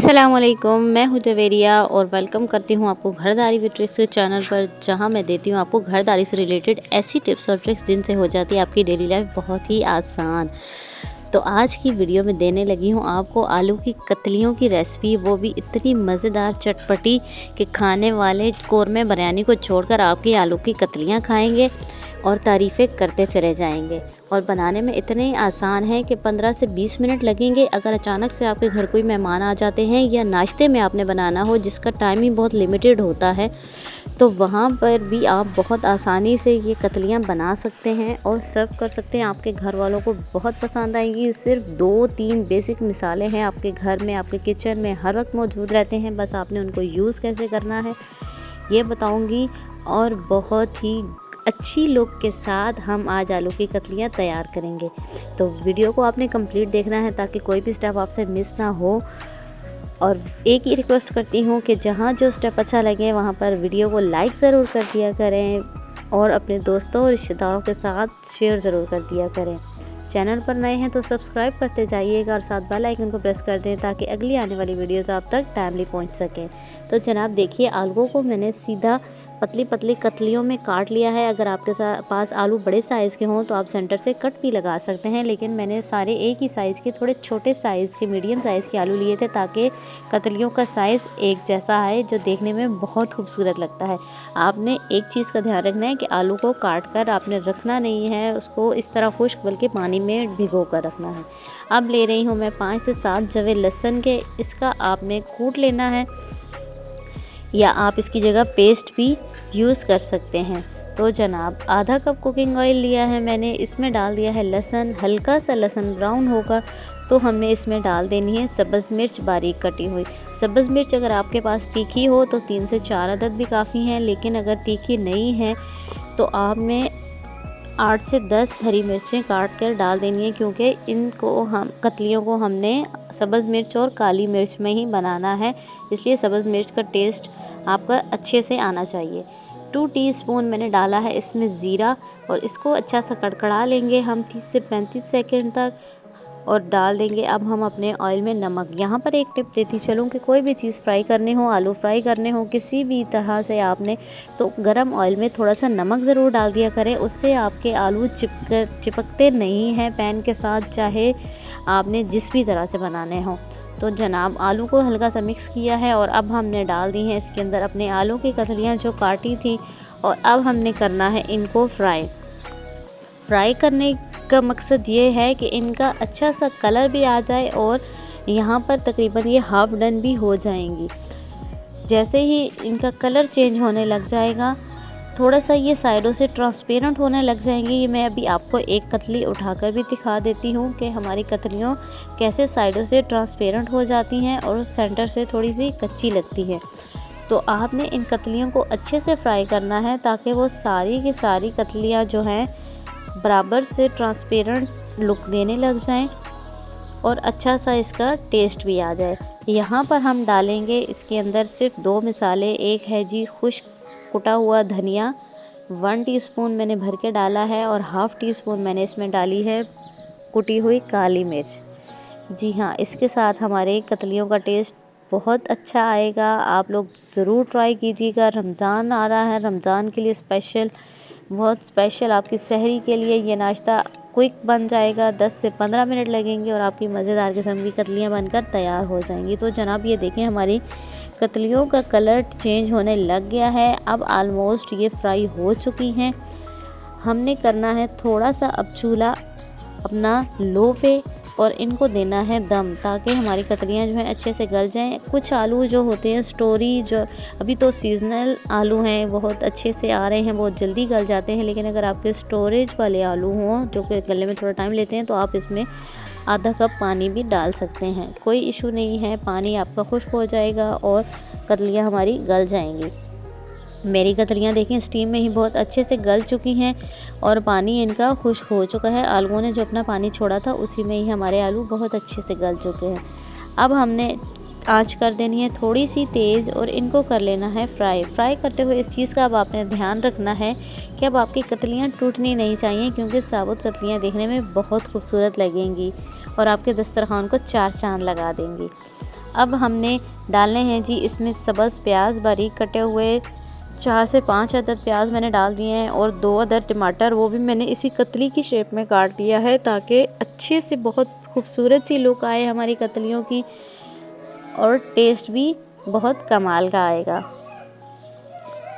अस्सलामुअलैकुम, मैं हूँ जवेरिया और वेलकम करती हूँ आपको घरदारी विद ट्रिक्स के चैनल पर, जहाँ मैं देती हूँ आपको घरदारी से रिलेटेड ऐसी टिप्स और ट्रिक्स जिनसे हो जाती है आपकी डेली लाइफ बहुत ही आसान। तो आज की वीडियो में देने लगी हूँ आपको आलू की कतलियों की रेसिपी, वो भी इतनी मज़ेदार चटपटी कि खाने वाले कौरमे बिरयानी को छोड़कर आपकी आलू की कतलियाँ खाएंगे और तारीफ़ें करते चले जाएंगे। और बनाने में इतने आसान है कि 15 से 20 मिनट लगेंगे। अगर अचानक से आपके घर कोई मेहमान आ जाते हैं या नाश्ते में आपने बनाना हो जिसका टाइमिंग बहुत लिमिटेड होता है, तो वहाँ पर भी आप बहुत आसानी से ये कतलियाँ बना सकते हैं और सर्व कर सकते हैं। आपके घर वालों को बहुत पसंद आएंगी। सिर्फ 2-3 बेसिक मिसालें हैं, आपके घर में, आपके किचन में हर वक्त मौजूद रहते हैं। बस आपने उनको यूज़ कैसे करना है ये बताऊँगी, और बहुत ही अच्छी लुक के साथ हम आज आलू की कतलियाँ तैयार करेंगे। तो वीडियो को आपने कंप्लीट देखना है ताकि कोई भी स्टेप आपसे मिस ना हो। और एक ही रिक्वेस्ट करती हूँ कि जहाँ जो स्टेप अच्छा लगे वहाँ पर वीडियो को लाइक ज़रूर कर दिया करें और अपने दोस्तों और रिश्तेदारों के साथ शेयर ज़रूर कर दिया करें। चैनल पर नए हैं तो सब्सक्राइब करते जाइएगा और साथ बेल आइकन को प्रेस कर दें ताकि अगली आने वाली वीडियोज़ आप तक टाइमली पहुँच सकें। तो जनाब देखिए, आलूओं को मैंने सीधा पतली पतली कतलियों में काट लिया है। अगर आपके पास आलू बड़े साइज़ के हों तो आप सेंटर से कट भी लगा सकते हैं, लेकिन मैंने सारे एक ही साइज़ के, थोड़े छोटे साइज़ के, मीडियम साइज़ के आलू लिए थे ताकि कतलियों का साइज़ एक जैसा आए, जो देखने में बहुत खूबसूरत लगता है। आपने एक चीज़ का ध्यान रखना है कि आलू को काट कर आपने रखना नहीं है उसको इस तरह खुश्क, बल्कि पानी में भिगो कर रखना है। अब ले रही हूँ मैं 5 से 7 जवे लहसुन के। इसका आपने कूट लेना है या आप इसकी जगह पेस्ट भी यूज़ कर सकते हैं। तो जनाब आधा कप कुकिंग ऑयल लिया है मैंने, इसमें डाल दिया है लहसुन। हल्का सा लहसुन ब्राउन होगा तो हमने इसमें डाल देनी है सब्ज़ मिर्च बारीक कटी हुई। सब्ज़ मिर्च अगर आपके पास तीखी हो तो 3 से 4 अदद भी काफ़ी हैं, लेकिन अगर तीखी नहीं है तो आपने 8 से 10 हरी मिर्चें काट कर डाल देनी है, क्योंकि इनको हम कतलियों को हमने सब्ज़ मिर्च और काली मिर्च में ही बनाना है, इसलिए सब्ज़ मिर्च का टेस्ट आपका अच्छे से आना चाहिए। 2 टीस्पून मैंने डाला है इसमें ज़ीरा और इसको अच्छा सा कड़कड़ा लेंगे हम 30 से 35 सेकंड तक और डाल देंगे अब हम अपने ऑयल में नमक। यहाँ पर एक टिप देती चलूँ कि कोई भी चीज़ फ्राई करनी हो, आलू फ्राई करने हो किसी भी तरह से आपने, तो गरम ऑयल में थोड़ा सा नमक ज़रूर डाल दिया करें, उससे आपके आलू चिपकते नहीं हैं पैन के साथ, चाहे आपने जिस भी तरह से बनाने हों। तो जनाब आलू को हल्का सा मिक्स किया है और अब हमने डाल दी हैं इसके अंदर अपने आलू की कतलियाँ जो काटी थी, और अब हमने करना है इनको फ्राई करने का मकसद ये है कि इनका अच्छा सा कलर भी आ जाए और यहाँ पर तकरीबन ये हाफ़ डन भी हो जाएंगी। जैसे ही इनका कलर चेंज होने लग जाएगा, थोड़ा सा ये साइडों से ट्रांसपेरेंट होने लग जाएंगी। ये मैं अभी आपको एक कतली उठाकर भी दिखा देती हूँ कि हमारी कतलियों कैसे साइडों से ट्रांसपेरेंट हो जाती हैं और सेंटर से थोड़ी सी कच्ची लगती है। तो आपने इन कतलियों को अच्छे से फ्राई करना है ताकि वो सारी की सारी कतलियाँ जो हैं बराबर से ट्रांसपेरेंट लुक देने लग जाएं और अच्छा सा इसका टेस्ट भी आ जाए। यहाँ पर हम डालेंगे इसके अंदर सिर्फ 2 मिसालें। एक है जी खुश्क कुटा हुआ धनिया, 1 टीस्पून मैंने भर के डाला है, और हाफ़ टीस्पून मैंने इसमें डाली है कुटी हुई काली मिर्च। जी हाँ, इसके साथ हमारे कतलियों का टेस्ट बहुत अच्छा आएगा। आप लोग ज़रूर ट्राई कीजिएगा। रमज़ान आ रहा है, रमज़ान के लिए स्पेशल, बहुत स्पेशल आपकी सहरी के लिए ये नाश्ता क्विक बन जाएगा। 10 से 15 मिनट लगेंगे और आपकी मज़ेदार किस्म की कतलियाँ बनकर तैयार हो जाएंगी। तो जनाब ये देखें, हमारी कतलियों का कलर चेंज होने लग गया है। अब आलमोस्ट ये फ्राई हो चुकी हैं। हमने करना है थोड़ा सा अब चूल्हा अपना लो पे और इनको देना है दम, ताकि हमारी कतलियाँ जो हैं अच्छे से गल जाएं। कुछ आलू जो होते हैं स्टोरी, जो अभी तो सीज़नल आलू हैं, बहुत अच्छे से आ रहे हैं, बहुत जल्दी गल जाते हैं, लेकिन अगर आपके स्टोरेज वाले आलू हों जो कि गलने में थोड़ा टाइम लेते हैं तो आप इसमें आधा कप पानी भी डाल सकते हैं, कोई इशू नहीं है। पानी आपका खुश्क हो जाएगा और कतलियाँ हमारी गल जाएंगी। मेरी कतलियाँ देखें स्टीम में ही बहुत अच्छे से गल चुकी हैं और पानी इनका खुश्क हो चुका है। आलूओं ने जो अपना पानी छोड़ा था उसी में ही हमारे आलू बहुत अच्छे से गल चुके हैं। अब हमने आंच कर देनी है थोड़ी सी तेज़ और इनको कर लेना है फ्राई करते हुए इस चीज़ का अब आपने ध्यान रखना है कि अब आपकी कतलियाँ टूटनी नहीं चाहिए, क्योंकि साबुत कतलियाँ देखने में बहुत खूबसूरत लगेंगी और आपके दस्तरखान को 4 चांद लगा देंगी। अब हमने डालने हैं जी इसमें सब्ज़ प्याज बारीक कटे हुए, 4 से 5 अदद प्याज मैंने डाल दिए हैं और 2 अदद टमाटर, वो भी मैंने इसी कतली की शेप में काट लिया है ताकि अच्छे से बहुत खूबसूरत सी लुक आए हमारी कतलियों की और टेस्ट भी बहुत कमाल का आएगा।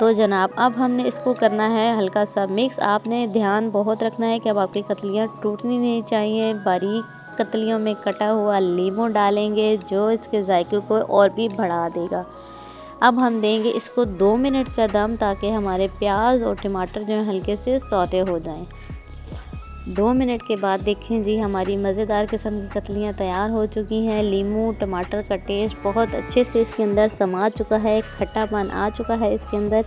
तो जनाब अब हमने इसको करना है हल्का सा मिक्स। आपने ध्यान बहुत रखना है कि अब आपकी कतलियाँ टूटनी नहीं चाहिए। बारीक कतलियों में कटा हुआ नींबू डालेंगे जो इसके जायके को और भी बढ़ा देगा। अब हम देंगे इसको 2 मिनट का दम ताकि हमारे प्याज और टमाटर जो है हल्के से सौते हो जाएं। 2 मिनट के बाद देखें जी हमारी मज़ेदार किस्म की कतलियाँ तैयार हो चुकी हैं। नींबू टमाटर का टेस्ट बहुत अच्छे से इसके अंदर समा चुका है, खट्टापन आ चुका है इसके अंदर।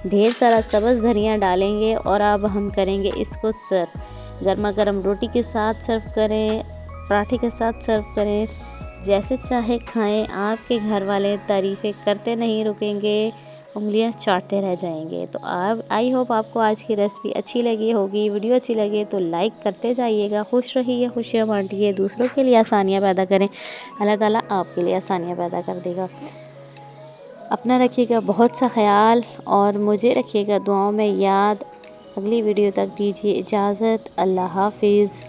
ढेर सारा सब्ज़ धनिया डालेंगे और अब हम करेंगे इसको सर्व। गर्मा गर्म रोटी के साथ सर्व करें, पराठे के साथ सर्व करें, जैसे चाहे खाएं। आपके घर वाले तारीफ़ें करते नहीं रुकेंगे, उंगलियां चाटते रह जाएंगे। तो आप आई होप आपको आज की रेसिपी अच्छी लगी होगी। वीडियो अच्छी लगे तो लाइक करते जाइएगा। खुश रहिए, खुशियाँ बांटिए, दूसरों के लिए आसानियाँ पैदा करें। अल्लाह ताला आपके लिए आसानियाँ पैदा कर देगा। अपना रखिएगा बहुत सा ख्याल और मुझे रखिएगा दुआओं में याद। अगली वीडियो तक दीजिए इजाज़त। अल्लाह हाफिज़।